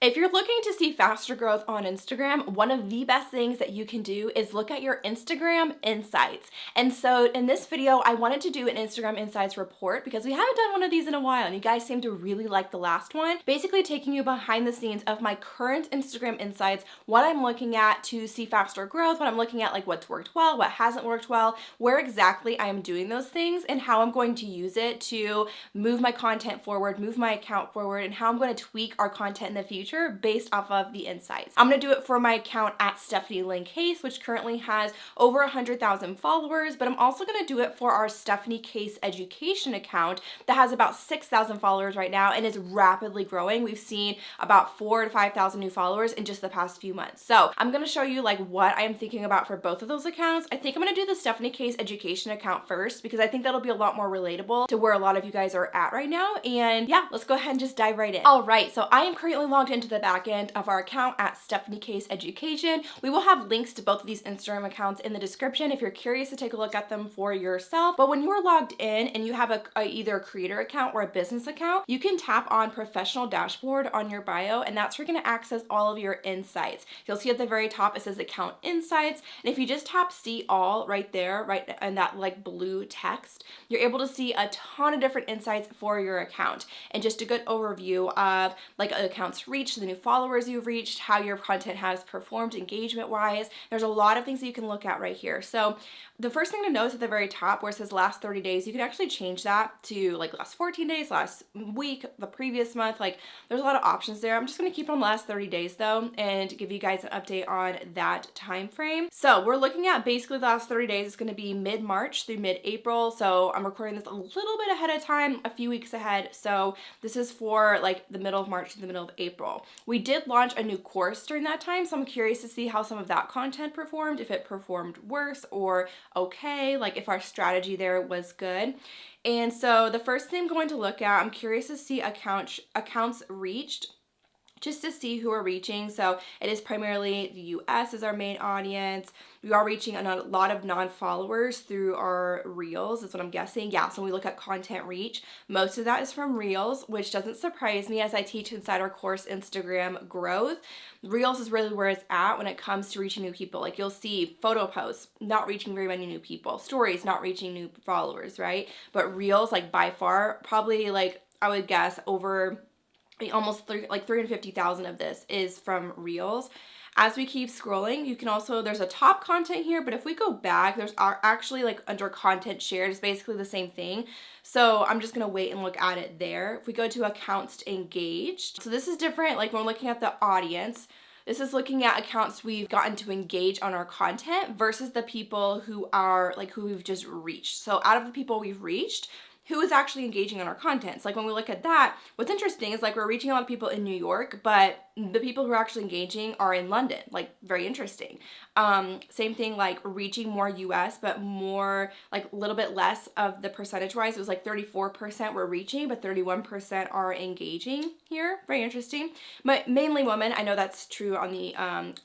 If you're looking to see faster growth on Instagram, one of the best things that you can do is look at your Instagram insights. And so in this video, I wanted to do an Instagram insights report because we haven't done one of these in a while and you guys seem to really like the last one. Basically taking you behind the scenes of my current Instagram insights, what I'm looking at to see faster growth, what I'm looking at, like what's worked well, what hasn't worked well, where exactly I am doing those things and how I'm going to use it to move my content forward, move my account forward, and how I'm going to tweak our content in the future based off of the insights. I'm gonna do it for my account at Stephanie Lynn Case, which currently has over 100,000 followers, but I'm also gonna do it for our Stephanie Case Education account that has about 6,000 followers right now and is rapidly growing. We've seen about 4,000 to 5,000 new followers in just the past few months. So I'm gonna show you like what I am thinking about for both of those accounts. I think I'm gonna do the Stephanie Case Education account first because I think that'll be a lot more relatable to where a lot of you guys are at right now. And yeah, let's go ahead and just dive right in. All right, so I am currently logged into the back end of our account at Stephanie Case Education. We will have links to both of these Instagram accounts in the description if you're curious to take a look at them for yourself. But when you are logged in and you have either a creator account or a business account, you can tap on professional dashboard on your bio, and that's where you're going to access all of your insights. You'll see at the very top it says account insights, and if you just tap see all right there, right in that like blue text, you're able to see a ton of different insights for your account and just a good overview of like accounts reached, the new followers you've reached, how your content has performed engagement wise. There's a lot of things that you can look at right here. So the first thing to notice at the very top where it says last 30 days, you can actually change that to like last 14 days, last week, the previous month. Like there's a lot of options there. I'm just going to keep on last 30 days though and give you guys an update on that time frame. So we're looking at basically the last 30 days. It's going to be mid-March through mid-April. So I'm recording this a little bit ahead of time, a few weeks ahead. So this is for like the middle of March to the middle of April. We did launch a new course during that time, so I'm curious to see how some of that content performed, if it performed worse or okay, like if our strategy there was good. And so the first thing I'm going to look at, I'm curious to see accounts reached, just to see who we're reaching. So it is primarily the US is our main audience. We are reaching a lot of non-followers through our reels, is what I'm guessing. Yeah, so when we look at content reach, most of that is from reels, which doesn't surprise me as I teach inside our course Instagram growth. Reels is really where it's at when it comes to reaching new people. Like you'll see photo posts not reaching very many new people, stories not reaching new followers, right? But reels, like by far, probably like I would guess over almost 350,000 of this is from reels. As we keep scrolling, you can also, there's a top content here, but if we go back, there's actually like under content shared, it's basically the same thing. So I'm just gonna wait and look at it there. If we go to accounts engaged, so this is different, like when we're looking at the audience, this is looking at accounts we've gotten to engage on our content versus the people who are like who we've just reached. So out of the people we've reached, who is actually engaging on our content. So like when we look at that, what's interesting is like we're reaching a lot of people in New York, but the people who are actually engaging are in London, like very interesting. Same thing, like reaching more US, but more like a little bit less of the percentage wise. It was like 34% were reaching, but 31% are engaging here. Very interesting. But mainly women. I know that's true on the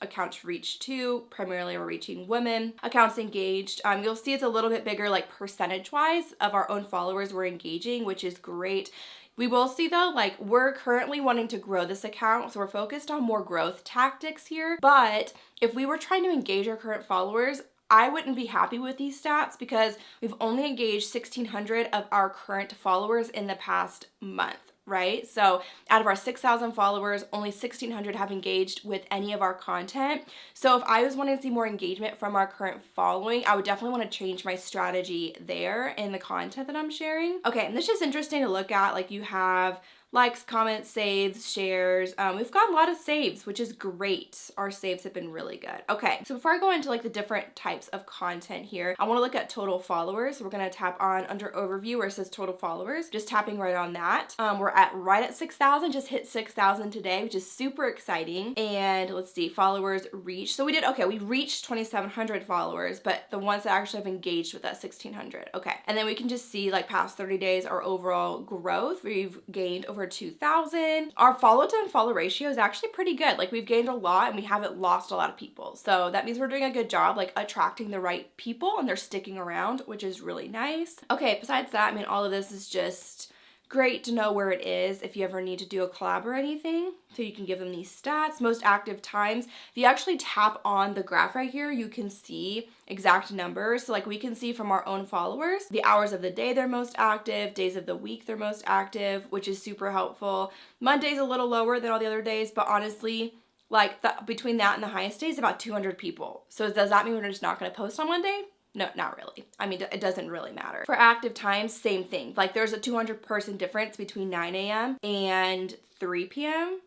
accounts reached too. Primarily we're reaching women. Accounts engaged. You'll see it's a little bit bigger like percentage wise of our own followers we're engaging, which is great. We will see though, like we're currently wanting to grow this account, so we're focused on more growth tactics here. But if we were trying to engage our current followers, I wouldn't be happy with these stats because we've only engaged 1,600 of our current followers in the past month. Right? So out of our 6,000 followers, only 1,600 have engaged with any of our content. So if I was wanting to see more engagement from our current following, I would definitely want to change my strategy there in the content that I'm sharing. Okay, and this is interesting to look at. Like you have likes, comments, saves, shares. We've got a lot of saves, which is great. Our saves have been really good. Okay, so before I go into like the different types of content here, I want to look at total followers. So we're going to tap on under overview where it says total followers, just tapping right on that. We're right at 6,000, just hit 6,000 today, which is super exciting. And let's see, followers reached. So we reached 2,700 followers, but the ones that actually have engaged with us, 1,600. Okay, and then we can just see like past 30 days, our overall growth. We've gained over 2,000. Our follow to unfollow ratio is actually pretty good. Like we've gained a lot and we haven't lost a lot of people. So that means we're doing a good job like attracting the right people and they're sticking around, which is really nice. Okay, besides that, I mean, all of this is just Great to know where it is if you ever need to do a collab or anything. So you can give them these stats, most active times. If you actually tap on the graph right here, you can see exact numbers. So like we can see from our own followers, the hours of the day they're most active, days of the week they're most active, which is super helpful. Monday's a little lower than all the other days, but honestly, like between that and the highest days, about 200 people. So does that mean we're just not going to post on Monday? No, not really. I mean, it doesn't really matter. For active times, same thing. Like there's a 200 person difference between 9 a.m. and 3 p.m.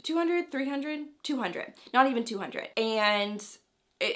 200, 300, 200, not even 200. And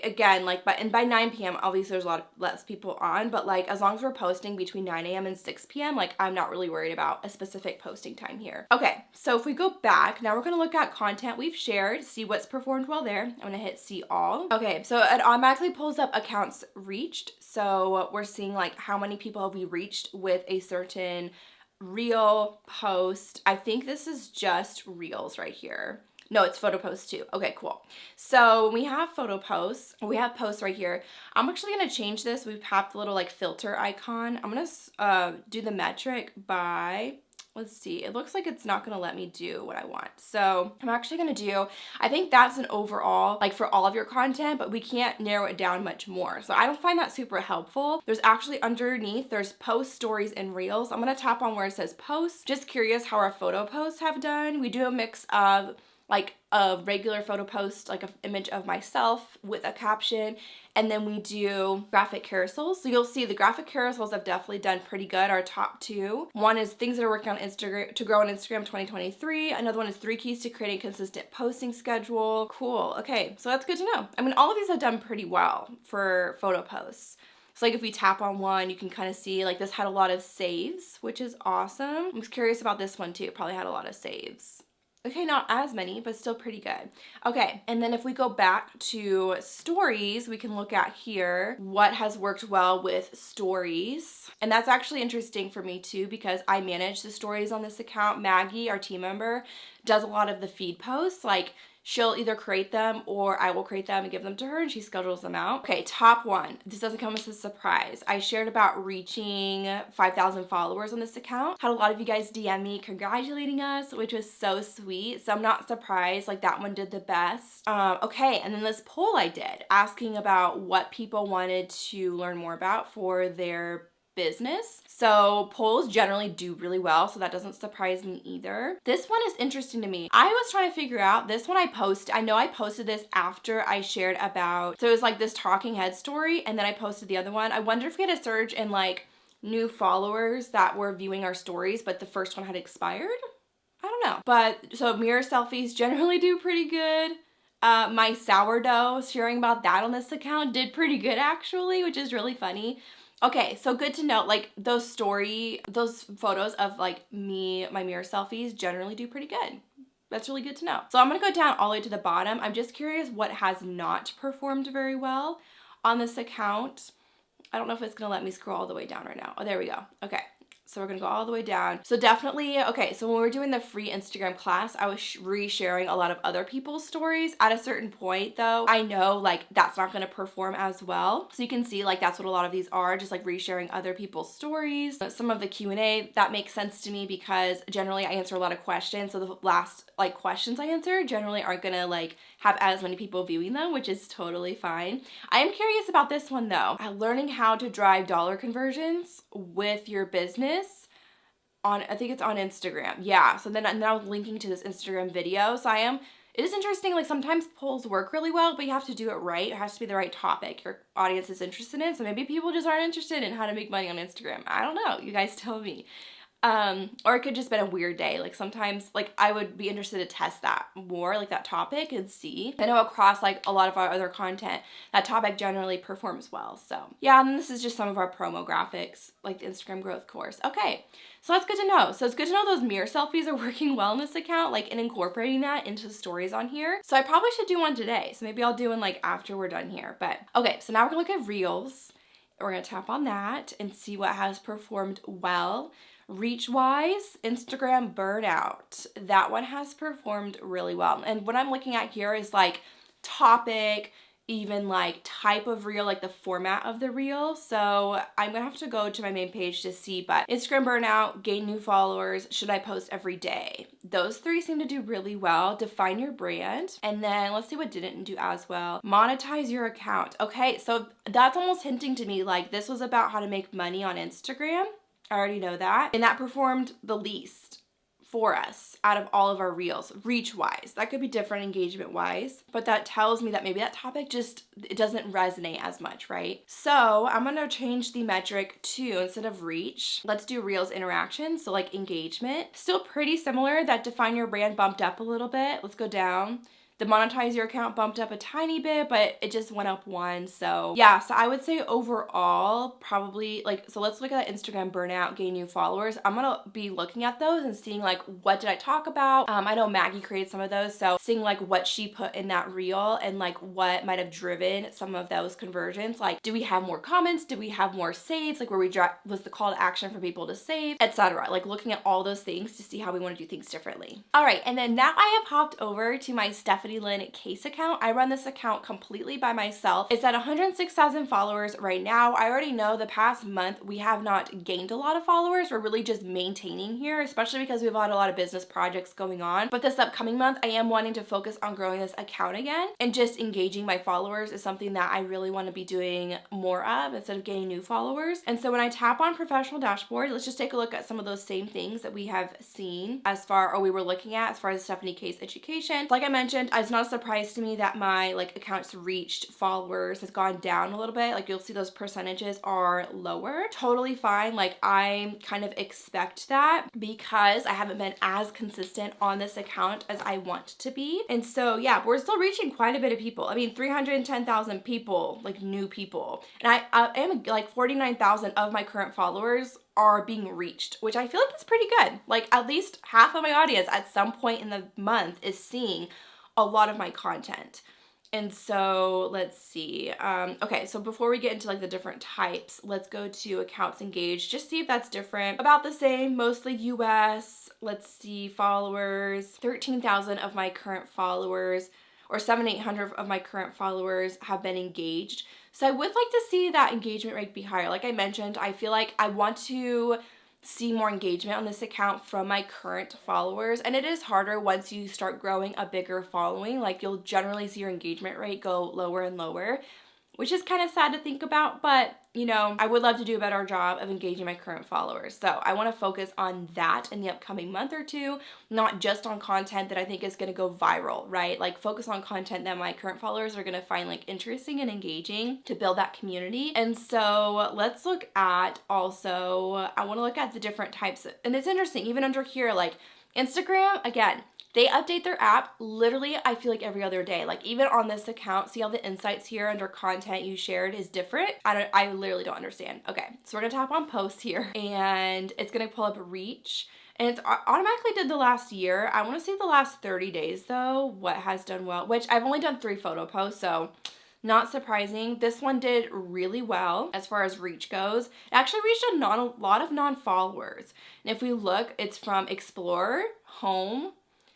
again, like by 9 p.m. obviously there's a lot less people on, but like as long as we're posting between 9 a.m. and 6 p.m., like I'm not really worried about a specific posting time here. Okay, so if we go back, now we're gonna look at content we've shared, see what's performed well there. I'm gonna hit see all. Okay, so it automatically pulls up accounts reached. So we're seeing like how many people have we reached with a certain reel post. I think this is just reels right here. No, it's photo posts too. Okay, cool. So we have photo posts. We have posts right here. I'm actually going to change this. We've tapped the little like filter icon. I'm going to do the metric by, let's see. It looks like it's not going to let me do what I want. So I'm actually going to do, I think that's an overall, like for all of your content, but we can't narrow it down much more. So I don't find that super helpful. There's actually underneath, there's posts, stories, and reels. I'm going to tap on where it says posts. Just curious how our photo posts have done. We do a mix of like a regular photo post, like an image of myself with a caption, and then we do graphic carousels. So you'll see the graphic carousels have definitely done pretty good. Our top two. One is things that are working on Instagram to grow on Instagram 2023. Another one is 3 keys to creating a consistent posting schedule. Cool. Okay, so that's good to know. I mean, all of these have done pretty well for photo posts. So like if we tap on one, you can kind of see like this had a lot of saves, which is awesome. I'm curious about this one too. It probably had a lot of saves. Okay, not as many, but still pretty good. Okay, and then if we go back to stories, we can look at here what has worked well with stories. And that's actually interesting for me too, because I manage the stories on this account. Maggie, our team member, does a lot of the feed posts. Like she'll either create them or I will create them and give them to her and she schedules them out. Okay, top one. This doesn't come as a surprise. I shared about reaching 5,000 followers on this account. Had a lot of you guys DM me congratulating us, which was so sweet. So I'm not surprised, like that one did the best. Okay, and then this poll I did asking about what people wanted to learn more about for their business. So polls generally do really well, so that doesn't surprise me either. This one is interesting to me. I was trying to figure out, this one I know I posted this after I shared about, so it was like this talking head story, and then I posted the other one. I wonder if we had a surge in like new followers that were viewing our stories, but the first one had expired? I don't know. But so mirror selfies generally do pretty good. My sourdough, sharing about that on this account did pretty good actually, which is really funny. Okay, so good to know, like those photos of like me, my mirror selfies generally do pretty good. That's really good to know. So I'm gonna go down all the way to the bottom. I'm just curious what has not performed very well on this account. I don't know if it's gonna let me scroll all the way down right now. Oh, there we go. Okay. So we're gonna go all the way down. So definitely, okay, so when we were doing the free Instagram class, I was resharing a lot of other people's stories. At a certain point though, I know like that's not gonna perform as well. So you can see like that's what a lot of these are, just like resharing other people's stories. Some of the Q&A, that makes sense to me because generally I answer a lot of questions. So the last like questions I answer generally aren't gonna like have as many people viewing them, which is totally fine. I am curious about this one though. Learning how to drive dollar conversions with your business on, I think it's on Instagram. Yeah, so then I'm now linking to this Instagram video. So it is interesting, like sometimes polls work really well, but you have to do it right. It has to be the right topic your audience is interested in. So maybe people just aren't interested in how to make money on Instagram. I don't know, you guys tell me. Or it could just been a weird day. Like sometimes, like I would be interested to test that more, like that topic and see. I know across like a lot of our other content, that topic generally performs well. So yeah, and this is just some of our promo graphics, like the Instagram growth course. Okay, so that's good to know. So it's good to know those mirror selfies are working well in this account, like and incorporating that into stories on here. So I probably should do one today. So maybe I'll do one like after we're done here. But okay, so now we're gonna look at reels. We're gonna tap on that and see what has performed well. Reach-wise, Instagram burnout. That one has performed really well. And what I'm looking at here is like topic, even like type of reel, like the format of the reel. So I'm gonna have to go to my main page to see, but Instagram burnout, gain new followers, should I post every day? Those three seem to do really well. Define your brand. And then let's see what didn't do as well. Monetize your account. Okay, so that's almost hinting to me like this was about how to make money on Instagram. I already know that. And that performed the least for us out of all of our reels, reach wise. That could be different engagement wise, but that tells me that maybe that topic just, it doesn't resonate as much, right? So I'm gonna change the metric to, instead of reach, let's do reels interaction. So like engagement, still pretty similar. That define your brand bumped up a little bit. Let's go down. The monetize your account bumped up a tiny bit, but it just went up one. So yeah, so I would say overall, probably like, so let's look at Instagram burnout, gain new followers. I'm gonna be looking at those and seeing like, what did I talk about? I know Maggie created some of those. So seeing like what she put in that reel and like what might have driven some of those conversions. Like, do we have more comments? Did we have more saves? Like where was the call to action for people to save, etc. Like looking at all those things to see how we want to do things differently. All right, and then now I have hopped over to my Stephanie Lynn Case account. I run this account completely by myself. It's at 106,000 followers right now. I already know the past month we have not gained a lot of followers. We're really just maintaining here, especially because we've had a lot of business projects going on. But this upcoming month, I am wanting to focus on growing this account again, and just engaging my followers is something that I really want to be doing more of instead of gaining new followers. And so when I tap on professional dashboard, let's just take a look at some of those same things that we have seen or we were looking at as far as Stephanie Case education. Like I mentioned, it's not a surprise to me that my like accounts reached followers has gone down a little bit. Like you'll see those percentages are lower. Totally fine. Like I kind of expect that because I haven't been as consistent on this account as I want to be. And so yeah, we're still reaching quite a bit of people. I mean, 310,000 people, like new people. And I am like 49,000 of my current followers are being reached, which I feel like is pretty good. Like at least half of my audience at some point in the month is seeing a lot of my content. And so let's see. Okay, so before we get into like the different types, let's go to accounts engaged, just see if that's different. About the same, mostly US. Let's see, followers, 13,000 of my current followers, or 700-800 of my current followers have been engaged. So I would like to see that engagement rate be higher. Like I mentioned, I feel like I want to see more engagement on this account from my current followers, and it is harder once you start growing a bigger following. Like you'll generally see your engagement rate go lower and lower, which is kind of sad to think about, but you know, I would love to do a better job of engaging my current followers. So I want to focus on that in the upcoming month or two, not just on content that I think is going to go viral, right? Like focus on content that my current followers are going to find like interesting and engaging to build that community. And so let's look at also, I want to look at the different types and it's interesting, even under here, like Instagram, again, they update their app literally, I feel like every other day. Like even on this account, see all the insights here under content you shared is different. I literally don't understand. Okay, so we're gonna tap on posts here and it's gonna pull up reach. And it's automatically did the last year. I wanna see the last 30 days though, what has done well, which I've only done 3 photo posts, so not surprising. This one did really well as far as reach goes. It actually reached a lot of non-followers. And if we look, it's from Explore, Home.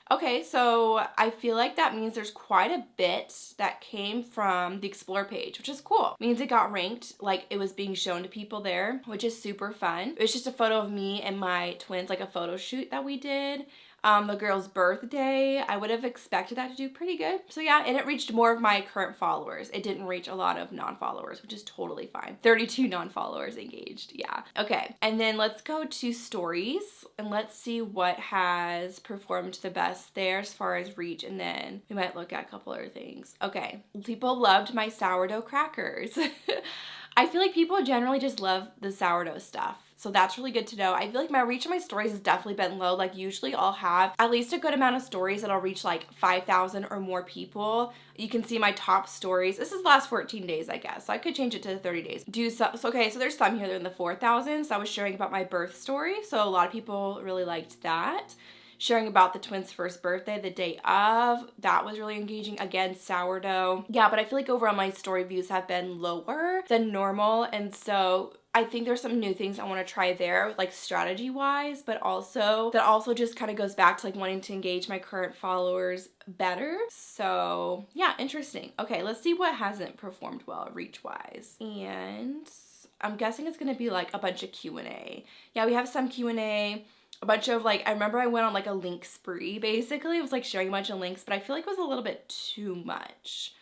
Okay, so I feel like that means there's quite a bit that came from the Explore page, which is cool. It means it got ranked, like it was being shown to people there, which is super fun. It was just a photo of me and my twins, like a photo shoot that we did. The girl's birthday, I would have expected that to do pretty good. So yeah, and it reached more of my current followers. It didn't reach a lot of non-followers, which is totally fine. 32 non-followers engaged, yeah. Okay, and then let's go to stories and let's see what has performed the best there as far as reach, and then we might look at a couple other things. Okay, people loved my sourdough crackers. I feel like people generally just love the sourdough stuff. So that's really good to know. I feel like my reach on my stories has definitely been low. Like usually I'll have at least a good amount of stories that'll reach like 5,000 or more people. You can see my top stories. This is the last 14 days, I guess. So I could change it to 30 days. Okay, so there's some here that are in the 4,000s. I was sharing about my birth story. So a lot of people really liked that. Sharing about the twins' first birthday the day of. That was really engaging. Again, sourdough. Yeah, but I feel like overall my story views have been lower than normal. And so I think there's some new things I want to try there, like strategy wise, but also that also just kind of goes back to like wanting to engage my current followers better. So yeah, interesting. Okay, let's see what hasn't performed well reach wise. And I'm guessing it's gonna be like a bunch of Q&A. Yeah, we have some Q&A, a bunch of like, I remember I went on like a link spree basically. It was like sharing a bunch of links, but I feel like it was a little bit too much.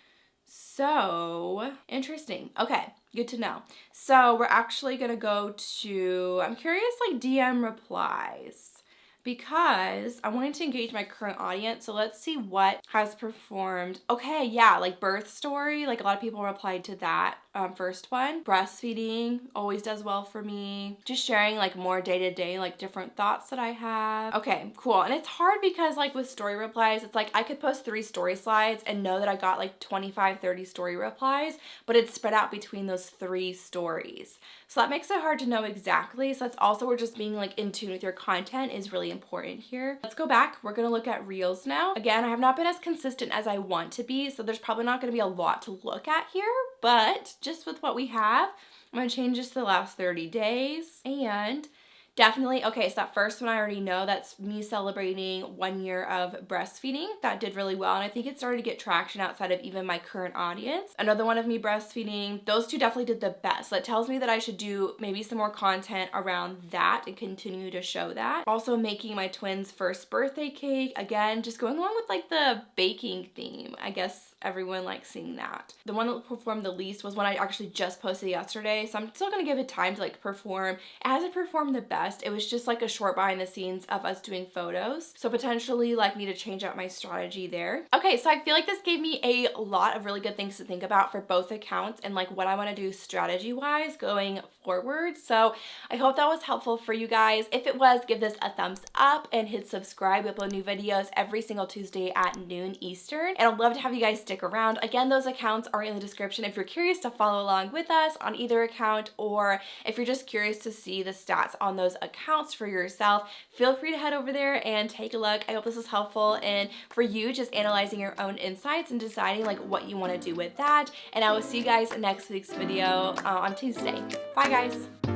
So interesting. Okay, good to know. So we're actually gonna go to, I'm curious, like DM replies, because I wanted to engage my current audience. So let's see what has performed. Okay, yeah, like birth story. Like a lot of people replied to that first one. Breastfeeding always does well for me. Just sharing like more day-to-day, like different thoughts that I have. Okay, cool. And it's hard because like with story replies, it's like I could post 3 story slides and know that I got like 25, 30 story replies, but it's spread out between those 3 stories. So that makes it hard to know exactly. So that's also where just being like in tune with your content is really important here. Let's go back. We're gonna look at reels now. Again, I have not been as consistent as I want to be, so there's probably not gonna be a lot to look at here, but just with what we have, I'm gonna change this to the last 30 days. And definitely, okay, so that first one I already know, that's me celebrating 1 year of breastfeeding. That did really well, and I think it started to get traction outside of even my current audience. Another one of me breastfeeding, those 2 definitely did the best. So that tells me that I should do maybe some more content around that and continue to show that. Also making my twins' first birthday cake. Again, just going along with like the baking theme. I guess everyone likes seeing that. The one that performed the least was one I actually just posted yesterday, so I'm still gonna give it time to like perform. It hasn't performed the best. It was just like a short behind the scenes of us doing photos. So potentially like need to change out my strategy there. Okay, so I feel like this gave me a lot of really good things to think about for both accounts and like what I want to do strategy wise going forward. So I hope that was helpful for you guys. If it was, give this a thumbs up and hit subscribe. We upload new videos every single Tuesday at noon Eastern. And I'd love to have you guys stick around. Again, those accounts are in the description if you're curious to follow along with us on either account, or if you're just curious to see the stats on those accounts for yourself, feel free to head over there and take a look. I hope this is helpful and for you just analyzing your own insights and deciding like what you want to do with that. And I will see you guys in next week's video on Tuesday. Bye guys.